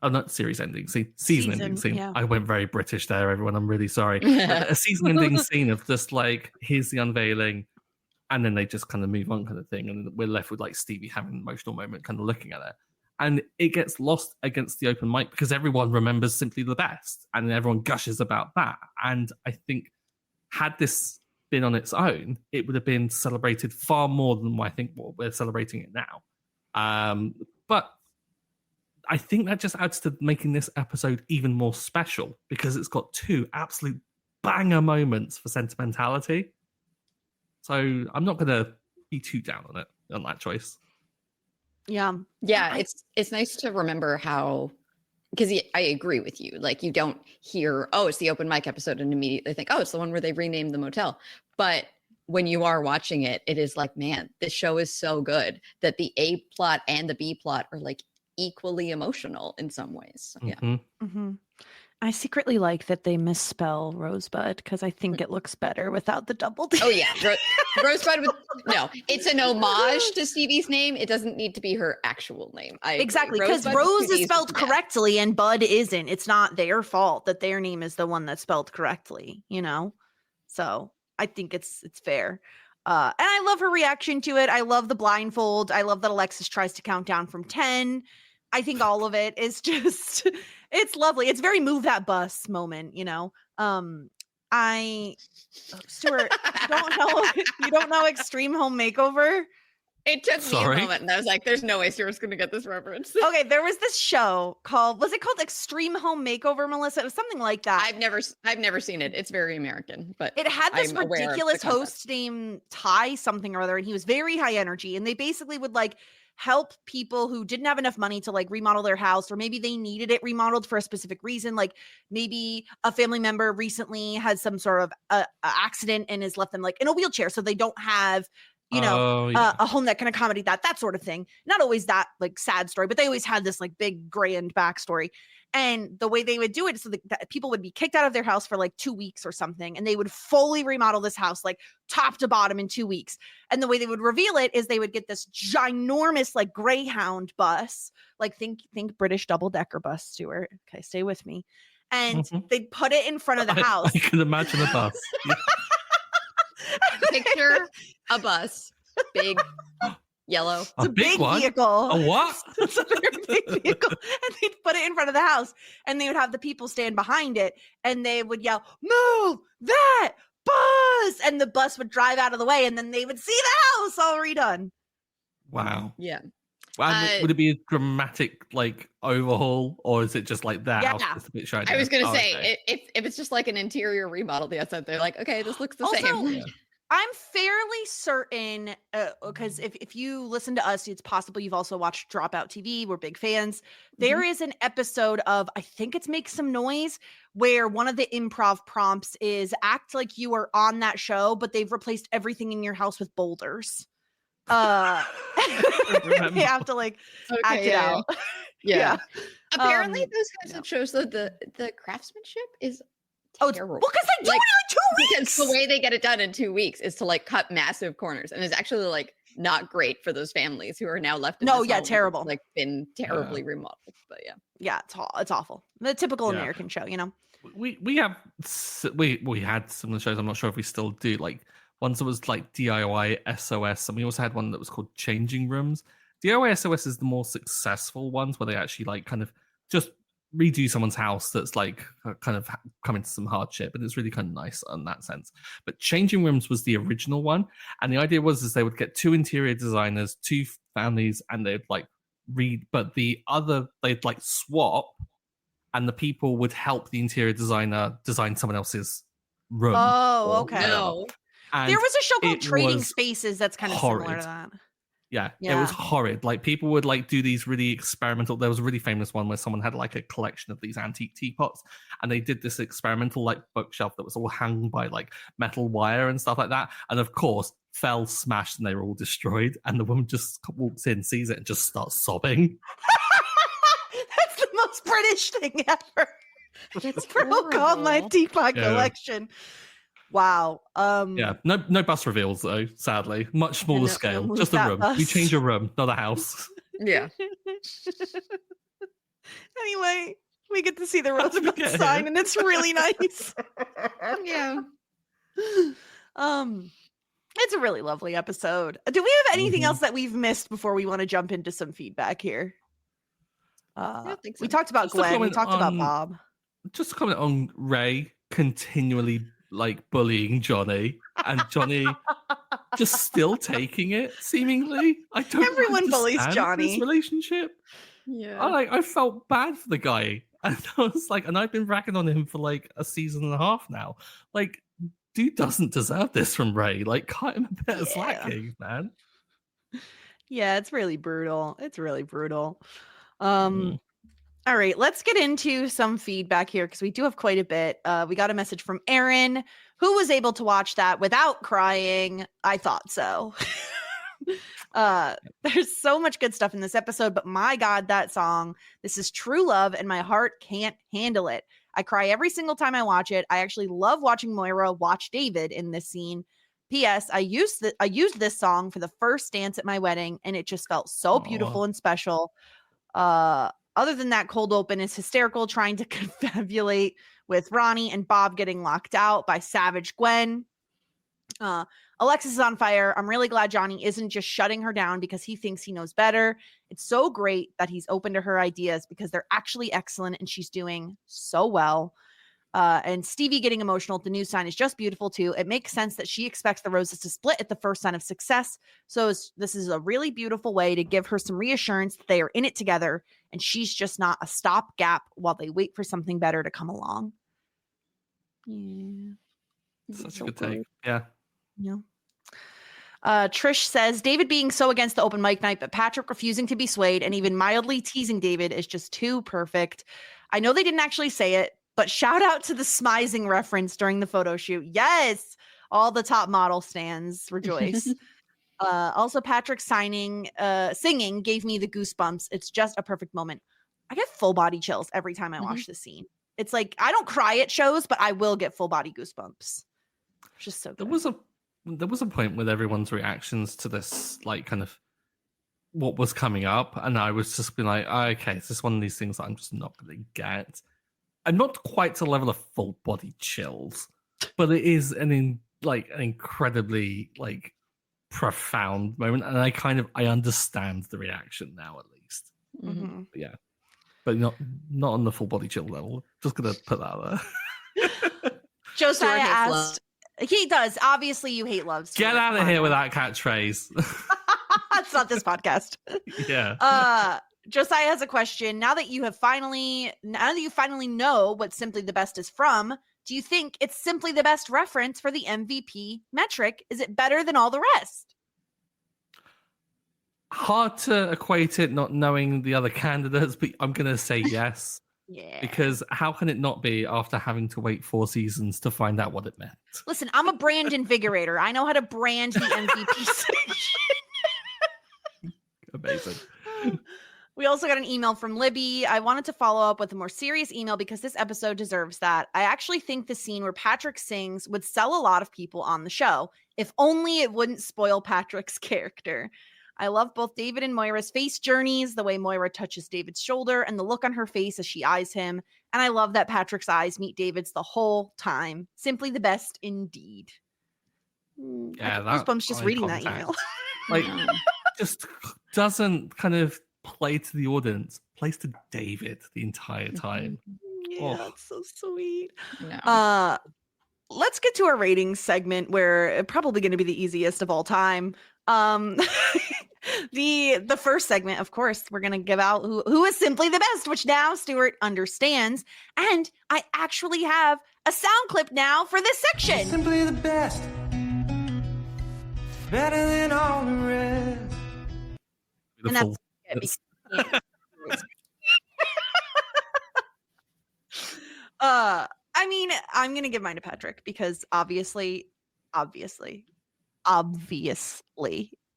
Oh, not series ending scene, season ending scene. Yeah. I went very British there, everyone. I'm really sorry. A season ending scene of just like, here's the unveiling, and then they just kind of move on kind of thing. And we're left with like Stevie having an emotional moment, kind of looking at it. And it gets lost against the open mic because everyone remembers Simply the Best and everyone gushes about that. And I think had this been on its own, it would have been celebrated far more than I think what we're celebrating it now. But I think that just adds to making this episode even more special because it's got two absolute banger moments for sentimentality. So I'm not going to be too down on it, on that choice. Yeah. It's nice to remember how, because I agree with you. Like, you don't hear, oh, it's the open mic episode and immediately think, oh, it's the one where they renamed the motel. But when you are watching it, it is like, man, this show is so good that the A plot and the B plot are like equally emotional in some ways. So, yeah. I secretly like that they misspell Rosebud because I think it looks better without the double D. Oh yeah, Rosebud. No, it's an homage to Stevie's name. It doesn't need to be her actual name. Exactly, because Rose is spelled correctly and Bud isn't. It's not their fault that their name is the one that's spelled correctly. You know, so I think it's fair. And I love her reaction to it. I love the blindfold. I love that Alexis tries to count down from 10. I think all of it is just, it's lovely. It's very move that bus moment, you know. Stuart, you don't know Extreme Home Makeover? It took me a moment and I was like, there's no way Stuart's going to get this reference. Okay, there was this show was it called Extreme Home Makeover, Melissa? It was something like that. I've never seen it. It's very American, but it had this ridiculous host named Ty something or other, and he was very high energy, and they basically would like help people who didn't have enough money to like remodel their house, or maybe they needed it remodeled for a specific reason. Like maybe a family member recently had some sort of accident and has left them like in a wheelchair. So they don't have, you know, a home that can accommodate that sort of thing. Not always that like sad story, but they always had this like big grand backstory. And the way they would do it is so that people would be kicked out of their house for like 2 weeks or something. And they would fully remodel this house, like top to bottom in 2 weeks. And the way they would reveal it is they would get this ginormous, like Greyhound bus, like think British double-decker bus, Stuart. Okay, stay with me. And they'd put it in front of the house. I can imagine a bus. Picture a bus, big, yellow. It's a big vehicle. A what? It's a very big vehicle. And they'd put it in front of the house, and they would have the people stand behind it, and they would yell, "Move that bus!" And the bus would drive out of the way, and then they would see the house all redone. Wow. Yeah. Would it be a dramatic like overhaul, or is it just like that house just a bit shiny? I was gonna say, if it's just like an interior remodel, the outside, they're like, okay, this looks the same. I'm fairly certain, because if you listen to us, it's possible you've also watched Dropout TV. We're big fans. There is an episode of, I think it's Make Some Noise, where one of the improv prompts is act like you are on that show, but they've replaced everything in your house with boulders. They have to like act it out. Yeah. Apparently, those kinds of shows, the craftsmanship is terrible. Well, because they do it in like 2 weeks. Because the way they get it done in 2 weeks is to like cut massive corners, and it's actually like not great for those families who are now left. Terrible. Like been terribly remodeled, but it's awful. The typical American show, you know. We had some of the shows. I'm not sure if we still do. Like ones that was like DIY SOS, and we also had one that was called Changing Rooms. DIY SOS is the more successful ones where they actually like kind of just redo someone's house that's like kind of come into some hardship, and it's really kind of nice in that sense. But Changing Rooms was the original one, and the idea was they would get 2 interior designers, 2 families, and they'd like but they'd like swap, and the people would help the interior designer design someone else's room. Oh, okay. No. There was a show called Trading Spaces that's kind of similar to that. Yeah, it was horrid. Like people would like do these really experimental. There was a really famous one where someone had like a collection of these antique teapots, and they did this experimental like bookshelf that was all hung by like metal wire and stuff like that. And of course, fell, smashed, and they were all destroyed. And the woman just walks in, sees it, and just starts sobbing. That's the most British thing ever. It's broke all my teapot collection. Wow. No bus reveals though, sadly. Much smaller scale. Just a room. You change a room, not a house. Yeah. Anyway, we get to see the Roosevelt sign, and it's really nice. Yeah. It's a really lovely episode. Do we have anything else that we've missed before we want to jump into some feedback here? I don't think so. We talked about Gwen. We talked about Bob. Just a comment on Ray continually like bullying Johnny, and Johnny just still taking it seemingly. Everyone bullies Johnny. This relationship. Yeah. I felt bad for the guy, and I was like, and I've been racking on him for like a season and a half now. Like, dude doesn't deserve this from Ray. Like, cut him a bit of slacking, man. Yeah, it's really brutal. All right, let's get into some feedback here because we do have quite a bit. We got a message from Aaron, who was able to watch that without crying. I thought so. There's so much good stuff in this episode, but my God, that song, this is true love, and my heart can't handle it. I cry every single time I watch it. I actually love watching Moira watch David in this scene. P.S. I used this song for the first dance at my wedding, and it just felt so beautiful and special. Other than that, cold open is hysterical, trying to confabulate with Ronnie and Bob getting locked out by Savage Gwen. Alexis is on fire. I'm really glad Johnny isn't just shutting her down because he thinks he knows better. It's so great that he's open to her ideas because they're actually excellent and she's doing so well. And Stevie getting emotional at the news sign is just beautiful too. It makes sense that she expects the roses to split at the first sign of success. So this is a really beautiful way to give her some reassurance that they are in it together and she's just not a stopgap while they wait for something better to come along. Yeah. Such a good take. Yeah. Trish says, David being so against the open mic night, but Patrick refusing to be swayed and even mildly teasing David is just too perfect. I know they didn't actually say it, but shout out to the smizing reference during the photo shoot. Yes, all the top model stands rejoice. Also, Patrick singing gave me the goosebumps. It's just a perfect moment. I get full body chills every time I watch this scene. It's like, I don't cry at shows, but I will get full body goosebumps. It's just so good. There was a point with everyone's reactions to this, like kind of what was coming up. And I was just being like, okay, this is one of these things that I'm just not going to get. I'm not quite to the level of full body chills, but it is an incredibly like profound moment, and I understand the reaction now at least. Mm-hmm. But yeah, but not on the full body chill level. Just gonna put that there. Josiah asked. He does. Obviously, you hate love. Get out of here with that catchphrase. It's not this podcast. Yeah. Josiah has a question. Now that you finally know what Simply the Best is from, Do you think it's simply the best reference for the MVP metric? Is it better than all the rest? Hard to equate it not knowing the other candidates, but I'm going to say yes. Yeah. Because how can it not be after having to wait 4 seasons to find out what it meant? Listen, I'm a brand invigorator. I know how to brand the MVP section. Amazing. We also got an email from Libby. I wanted to follow up with a more serious email because this episode deserves that. I actually think the scene where Patrick sings would sell a lot of people on the show, if only it wouldn't spoil Patrick's character. I love both David and Moira's face journeys, the way Moira touches David's shoulder and the look on her face as she eyes him. And I love that Patrick's eyes meet David's the whole time. Simply the best indeed. Yeah, I goosebumps just reading that email. Like, just doesn't kind of play to the audience, plays to David the entire time. Yeah, that's so sweet. No. Let's get to our ratings segment where it's probably going to be the easiest of all time. The first segment, of course, we're going to give out who is simply the best, which now Stuart understands. And I actually have a sound clip now for this section. Simply the best. Better than all the rest. And that's it. I mean, I'm going to give mine to Patrick because obviously,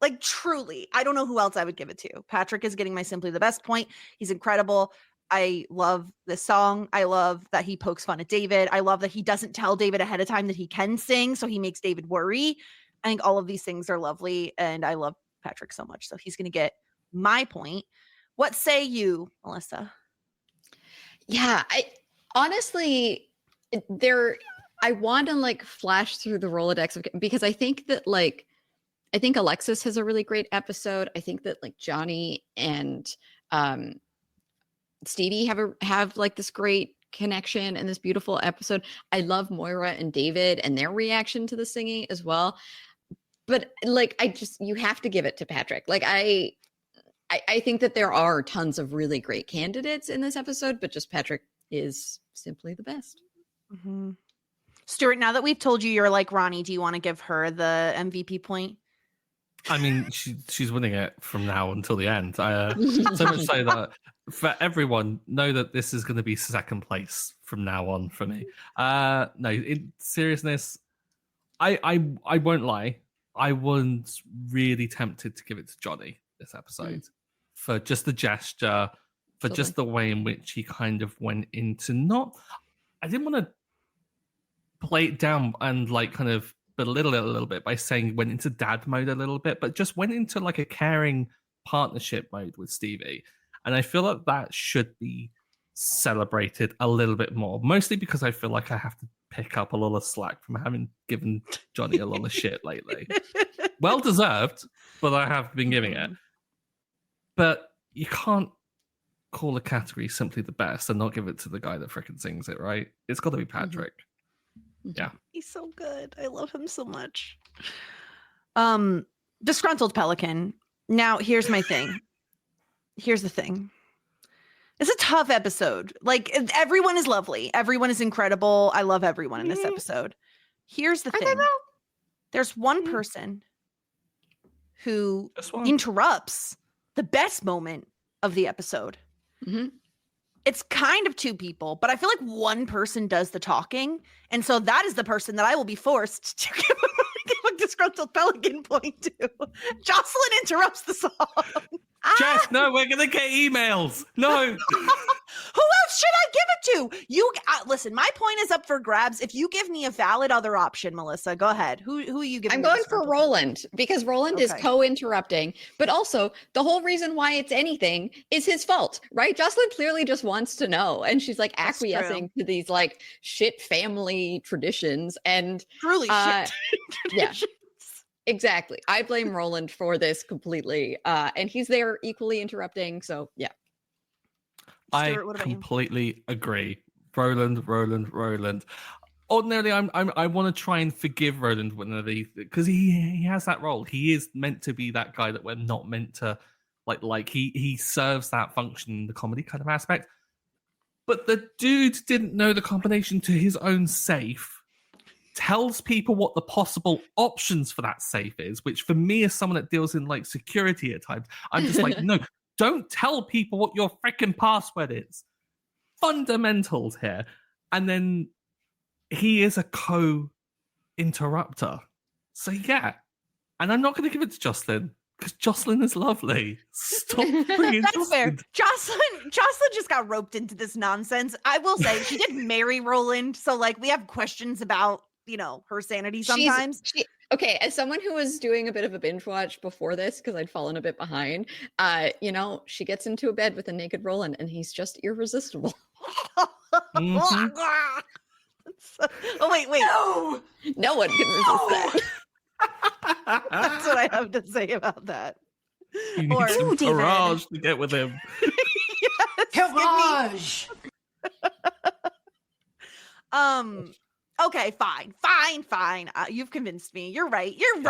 like truly, I don't know who else I would give it to. Patrick is getting my simply the best point. He's incredible. I love this song. I love that he pokes fun at David. I love that he doesn't tell David ahead of time that he can sing, so he makes David worry. I think all of these things are lovely, and I love Patrick so much. So he's going to get my point. What say you, Melissa? Yeah, I honestly, I want to like flash through the Rolodex because I think that I think Alexis has a really great episode. I think that like Johnny and Stevie have like this great connection and this beautiful episode. I love Moira and David and their reaction to the singing as well. But like, you have to give it to Patrick. Like I think that there are tons of really great candidates in this episode, but just Patrick is simply the best. Mm-hmm. Stuart, now that we've told you you're like Ronnie, do you want to give her the MVP point? I mean, she's winning it from now until the end. So much so that for everyone, know that this is going to be second place from now on for me. No, in seriousness, I won't lie. I was really tempted to give it to Johnny this episode for just the gesture, for just the way in which he kind of went into I didn't want to play it down and like kind of belittle it a little bit by saying went into dad mode a little bit, but just went into like a caring partnership mode with Stevie. And I feel like that should be celebrated a little bit more, mostly because I feel like I have to pick up a lot of slack from having given Johnny a lot of shit lately. Well deserved, but I have been giving it. But you can't call a category simply the best and not give it to the guy that freaking sings it, right? It's got to be Patrick. Yeah. He's so good. I love him so much. Disgruntled Pelican. Now, here's my thing. Here's the thing. It's a tough episode. Like, everyone is lovely. Everyone is incredible. I love everyone in this episode. Here's the thing. There's one person who interrupts the best moment of the episode. Mm-hmm. It's kind of two people, but I feel like one person does the talking. And so that is the person that I will be forced to give a disgruntled Pelican point to. Jocelyn interrupts the song. Jess, no, we're going to get emails. No. Who else should I give it to? You listen, my point is up for grabs. If you give me a valid other option, Melissa, go ahead. Who are you giving? I'm going for Roland because Roland is co-interrupting, but also the whole reason why it's anything is his fault, right? Jocelyn clearly just wants to know, and she's like acquiescing to these like shit family traditions and truly shit traditions. Yeah. Exactly. I blame Roland for this completely. And he's there equally interrupting. So yeah. Stuart, I completely agree. Roland. Ordinarily, I want to try and forgive Roland because he has that role. He is meant to be that guy that we're not meant to like he serves that function in the comedy kind of aspect. But the dude didn't know the combination to his own safe, tells people what the possible options for that safe is, which for me as someone that deals in like security at times, I'm just like, no, don't tell people what your freaking password is. Fundamentals here. And then he is a co-interrupter. So yeah. And I'm not going to give it to Jocelyn because Jocelyn is lovely. Stop bringing That's Jocelyn. fair. Jocelyn just got roped into this nonsense. I will say she did marry Roland, so like we have questions about, you know, her sanity sometimes. Okay, as someone who was doing a bit of a binge watch before this, because I'd fallen a bit behind, you know, she gets into a bed with a naked Roland and he's just irresistible. Mhm. Oh, wait. No one can resist that. That's what I have to say about that. You need some courage to get with him. Yes, courage. Okay, fine. You've convinced me. You're right. You're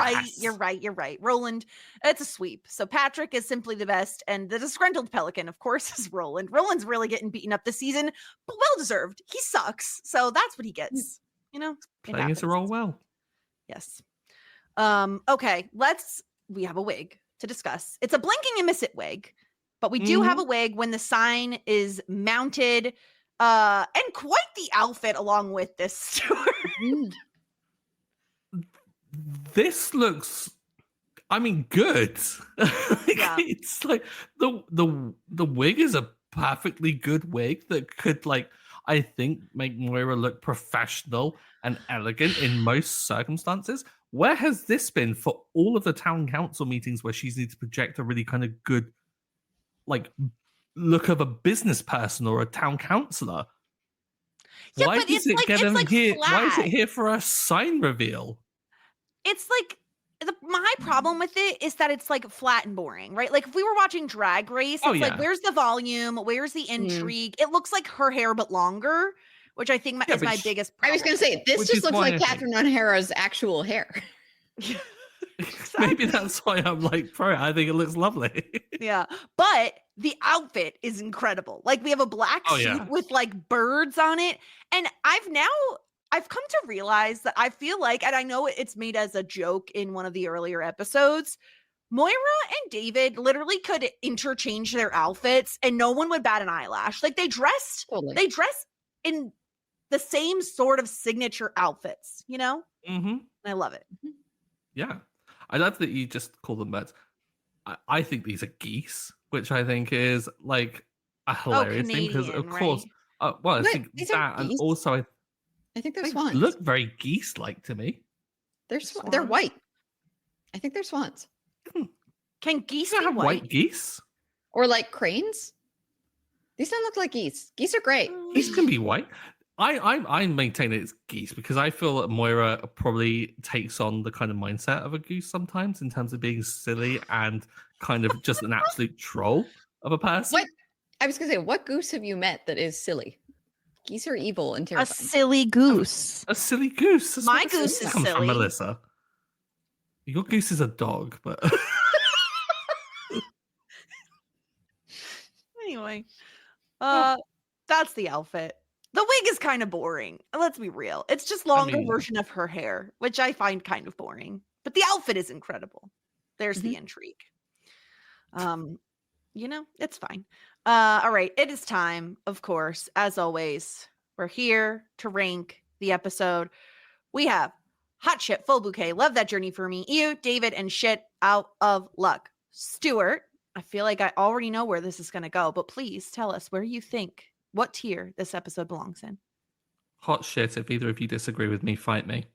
right. Roland, it's a sweep. So Patrick is simply the best, and the disgruntled pelican, of course, is Roland. Roland's really getting beaten up this season, but well deserved. He sucks, so that's what he gets. You know, Playing his role well. Yes. Okay, we have a wig to discuss. It's a blinking and miss it wig, but we do have a wig when the sign is mounted. And quite the outfit along with this, Stuart. This looks, I mean, good. Yeah. It's like the wig is a perfectly good wig that could, like, I think make Moira look professional and elegant in most circumstances. Where has this been for all of the town council meetings where she's needed to project a really kind of good, like, look of a business person or a town councillor? Yeah, Why but does it get him like here? flat. Why is it here for a sign reveal? It's like my problem with it is that it's like flat and boring, right? Like if we were watching Drag Race, it's like where's the volume? Where's the intrigue? It looks like her hair but longer, which I think is my biggest problem. I was going to say, this just looks like Catherine O'Hara's actual hair. Exactly. Maybe that's why I'm like pro. I think it looks lovely. Yeah, but the outfit is incredible. Like we have a black suit with like birds on it, and I've come to realize that I feel like, and I know it's made as a joke in one of the earlier episodes, Moira and David literally could interchange their outfits and no one would bat an eyelash. Like they dress in the same sort of signature outfits, you know? Mm-hmm. And I love it. Yeah. I love that you just call them birds. I think these are geese, which I think is like a hilarious thing because, of course, well, I think that, and also I think they're swans. Look very geese-like to me. They're white. I think they're swans. Can geese have white geese? Or like cranes? These don't look like geese. Geese are great. Geese can be white. I maintain it's geese because I feel that Moira probably takes on the kind of mindset of a goose sometimes in terms of being silly and kind of just an absolute troll of a person. I was going to say, what goose have you met that is silly? Geese are evil and terrifying. A silly goose. A silly goose. That's my goose is silly. From Melissa. Your goose is a dog, but anyway, that's the outfit. The wig is kind of boring. Let's be real. It's just longer version of her hair, which I find kind of boring. But the outfit is incredible. There's the intrigue. You know, it's fine. All right, it is time, of course, as always. We're here to rank the episode. We have Hot Shit, Full Bouquet, Love That Journey for Me, you, David, and Shit Out of Luck. Stuart, I feel like I already know where this is going to go, but please tell us where you think, what tier this episode belongs in. Hot Shit, if either of you disagree with me, fight me.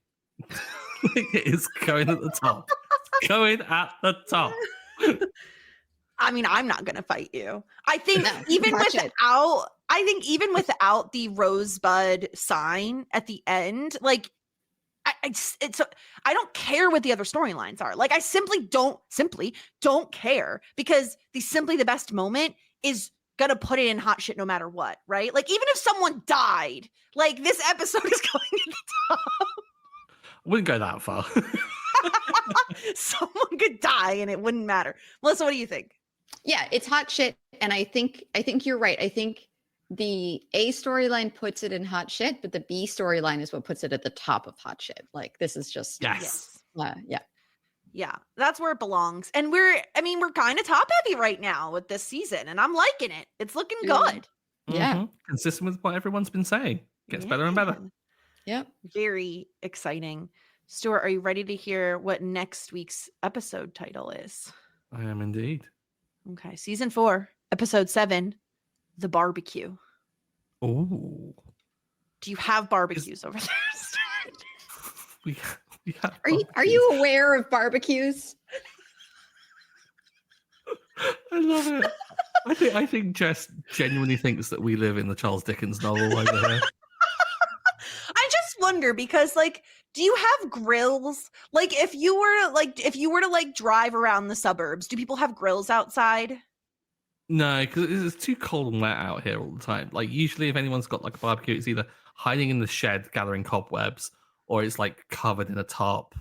It is going at the top. Going at the top. I mean, I'm not going to fight you. I think even without the rosebud sign at the end, like I don't care what the other storylines are. Like I simply don't care because the best moment is going to put it in Hot Shit no matter what, right? Like even if someone died, like this episode is going at the top. Wouldn't go that far. Someone could die and it wouldn't matter. Melissa, what do you think? Yeah, it's Hot Shit, and I think you're right. I think the A storyline puts it in hot shit, but the B storyline is what puts it at the top of hot shit. Like this is just yeah, that's where it belongs. And we're kind of top heavy right now with this season, and I'm liking it. It's looking good. Yeah, consistent with what everyone's been saying. Gets better and better. Yep, very exciting. Stuart, are you ready to hear what next week's episode title is? I am indeed. Okay, season 4, episode 7, the barbecue. Oh, do you have barbecues over there? we have are you aware of barbecues? I love it. I think Jess genuinely thinks that we live in the Charles Dickens novel over here. I just wonder because, like, do you have grills? Like, if you were to drive around the suburbs, do people have grills outside? No, because it's too cold and wet out here all the time. Like, usually if anyone's got like a barbecue, it's either hiding in the shed gathering cobwebs, or it's like covered in a tarp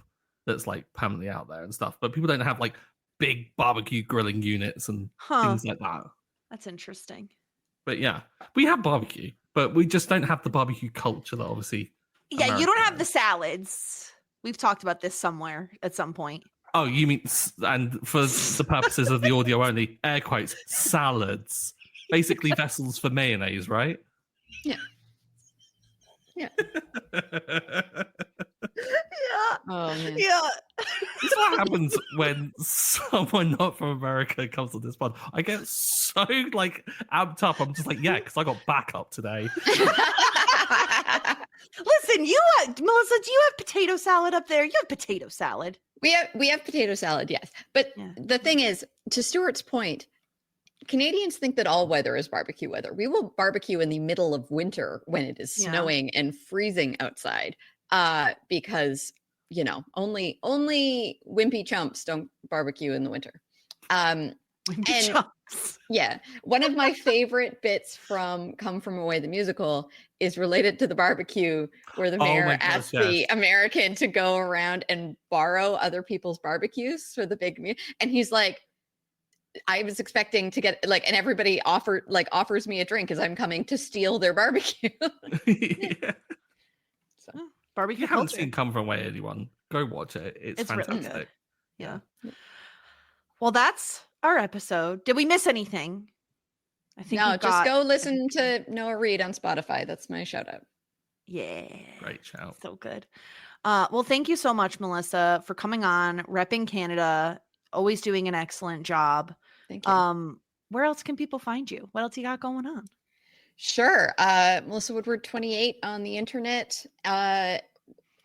that's like permanently out there and stuff. But people don't have like big barbecue grilling units and things like that. That's interesting. But yeah, we have barbecue, but we just don't have the barbecue culture that obviously. Yeah, America you don't have has. the salads. We've talked about this somewhere at some point. Oh, you mean, and for the purposes of the audio only, air quotes, salads. Basically vessels for mayonnaise, right? Yeah. Yeah. Yeah. Oh man. Yeah. This is what happens when someone not from America comes on this pod. I get so like amped up. I'm just like, yeah, because I got backup today. Listen, Melissa, do you have potato salad up there? You have potato salad. We have potato salad, yes. But the thing is, to Stuart's point, Canadians think that all weather is barbecue weather. We will barbecue in the middle of winter when it is snowing and freezing outside, because only wimpy chumps don't barbecue in the winter. Wimpy chumps. Yeah, one of my favorite bits from Come From Away the musical is related to the barbecue, where the mayor asks the American to go around and borrow other people's barbecues for the big meal, and he's like, I was expecting to get and everybody offers me a drink as I'm coming to steal their barbecue. Yeah. So, barbecue. If you haven't seen Come From Away, anyone, go watch it. It's fantastic. Really good. Yeah. Well, that's our episode. Did we miss anything? I think just go listen to Noah Reid on Spotify. That's my shout out. Yeah. Great shout. So good. Well, thank you so much, Melissa, for coming on, repping Canada, always doing an excellent job. Thank you. Where else can people find you? What else you got going on? Sure. Melissa Woodward 28 on the internet.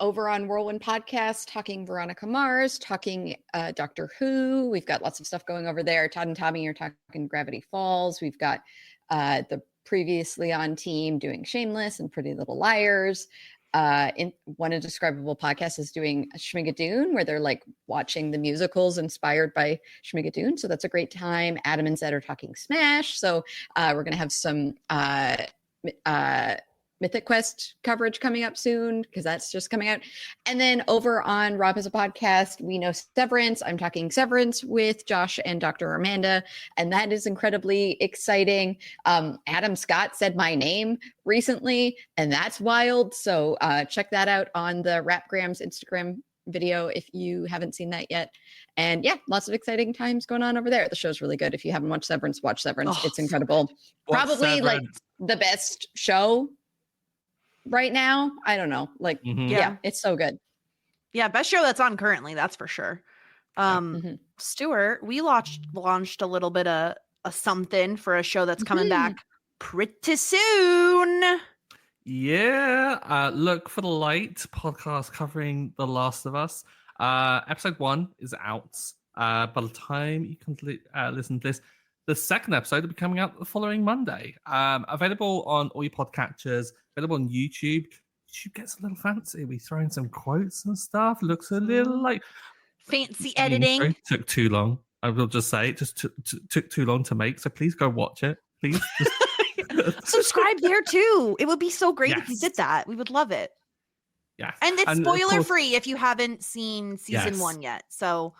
Over on Whirlwind Podcast, talking Veronica Mars, talking Doctor Who. We've got lots of stuff going over there. Todd and Tommy are talking Gravity Falls. We've got the previously on team doing Shameless and Pretty Little Liars. In One Indescribable Podcast is doing Schmigadoon, where they're like watching the musicals inspired by Schmigadoon. So that's a great time. Adam and Zed are talking Smash. So we're going to have some Mythic Quest coverage coming up soon, because that's just coming out. And then over on Rob Has a Podcast, we know Severance. I'm talking Severance with Josh and Dr. Amanda, and that is incredibly exciting. Adam Scott said my name recently, and that's wild. So check that out on the Rapgrams Instagram video if you haven't seen that yet. And yeah, lots of exciting times going on over there. The show's really good. If you haven't watched Severance, watch Severance. It's incredible. Probably like the best show right now. I don't know. Like, yeah, it's so good. Yeah, best show that's on currently, that's for sure. Stuart, we launched a little bit of a something for a show that's coming back pretty soon. Yeah, Look for the Light podcast covering The Last of Us. Episode 1 is out. By the time you can listen to this, the second episode will be coming out the following Monday. Available on all your podcatchers, available on YouTube. YouTube gets a little fancy. We throw in some quotes and stuff. Looks a little like fancy editing. Took too long. I will just say it just took too long to make. So please go watch it. Please. Subscribe there too. It would be so great if you did that. We would love it. Yeah. And it's spoiler free if you haven't seen season 1 yet. So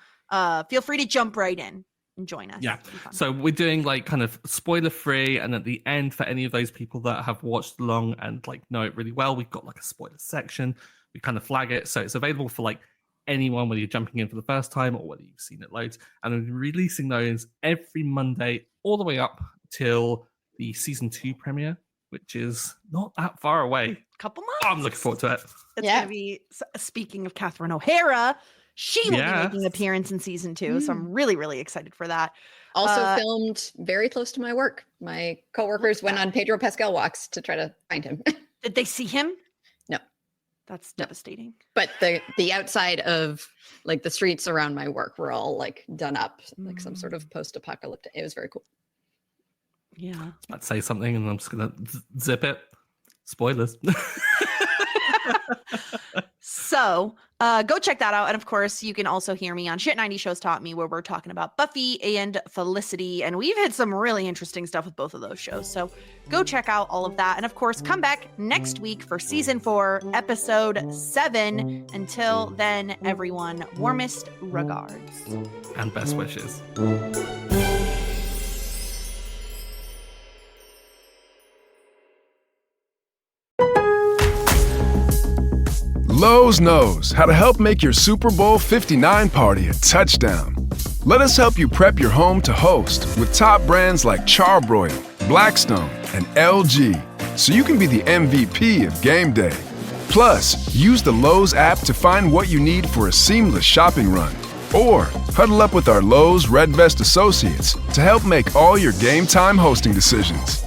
feel free to jump right in. and join us. Yeah. So we're doing like kind of spoiler free, and at the end, for any of those people that have watched along and like know it really well, we've got like a spoiler section. We kind of flag it, so it's available for like anyone, whether you're jumping in for the first time or whether you've seen it loads. And we're releasing those every Monday all the way up till the season 2 premiere, which is not that far away. Couple months. I'm looking forward to it. It's going to be, speaking of Catherine O'Hara, she will be making an appearance in season 2. So I'm really, really excited for that. Also filmed very close to my work. My coworkers went on Pedro Pascal walks to try to find him. Did they see him? No. That's devastating. But the outside of like the streets around my work were all like done up, like some sort of post-apocalyptic. It was very cool. Yeah. I was about to say something and I'm just going to zip it. Spoilers. So go check that out. And of course, you can also hear me on Shit 90 Shows Taught Me, where we're talking about Buffy and Felicity. And we've had some really interesting stuff with both of those shows. So go check out all of that. And of course, come back next week for season 4, episode 7. Until then, everyone, warmest regards. And best wishes. Lowe's knows how to help make your Super Bowl 59 party a touchdown. Let us help you prep your home to host with top brands like Charbroil, Blackstone, and LG, so you can be the MVP of game day. Plus, use the Lowe's app to find what you need for a seamless shopping run. Or huddle up with our Lowe's Red Vest associates to help make all your game time hosting decisions.